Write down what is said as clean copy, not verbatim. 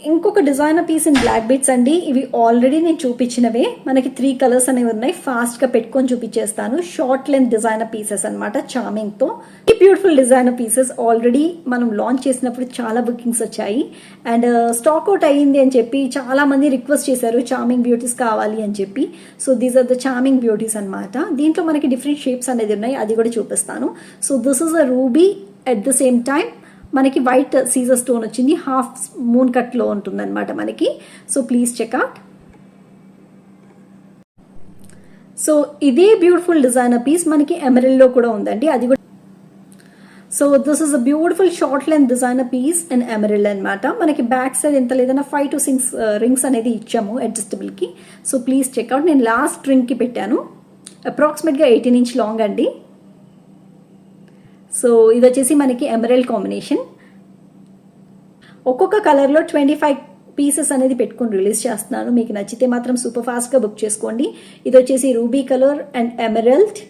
ఇంకొక designer piece in black beads అండి. ఇవి ఆల్రెడీ నేను చూపించినవే. మనకి 3 కలర్స్ అనేవి ఉన్నాయి. ఫాస్ట్ గా పెట్టుకొని చూపించేస్తాను. షార్ట్ లెంత్ డిజైనర్ పీసెస్ అనమాట, చార్మింగ్ తో. ఈ బ్యూటిఫుల్ డిజైనర్ పీసెస్ ఆల్రెడీ మనం లాంచ్ చేసినప్పుడు చాలా బుకింగ్స్ వచ్చాయి. అండ్ స్టాక్ అవుట్ అయ్యింది అని చెప్పి చాలా మంది రిక్వెస్ట్ చేశారు, చార్మింగ్ బ్యూటీస్ కావాలి అని చెప్పి. So these are the charming beauties అనమాట. దీంట్లో మనకి డిఫరెంట్ షేప్స్ అనేది ఉన్నాయి, అది కూడా చూపిస్తాను. So this is a ruby. At the same time మనకి వైట్ సీజర్ స్టోన్ వచ్చింది, హాఫ్ మూన్ కట్ లో ఉంటుంది అనమాట మనకి. So please check out. సో ఇదే బ్యూటిఫుల్ డిజైనర్ పీస్ మనకి ఎమరల్డ్ లో కూడా ఉందండి, అది కూడా. So this is a beautiful short length designer piece in emerald అనమాట. మనకి బ్యాక్ సైడ్ ఎంత లేదన్నా 5 to 6 రింగ్స్ అనేది ఇచ్చాము అడ్జస్టబుల్ కి. So please check out. నేను లాస్ట్ రింగ్ కి పెట్టాను, అప్రాక్సిమేట్ గా 18 inch లాంగ్ అండి. సో ఇది వచ్చేసి మనకి ఎమరల్డ్ కాంబినేషన్. ఒక్కొక్క కలర్లో 25 పీసెస్ అనేది పెట్టుకుని రిలీజ్ చేస్తున్నాను. మీకు నచ్చితే మాత్రం సూపర్ ఫాస్ట్గా బుక్ చేసుకోండి. ఇది వచ్చేసి రూబీ కలర్ అండ్ ఎమరల్డ్.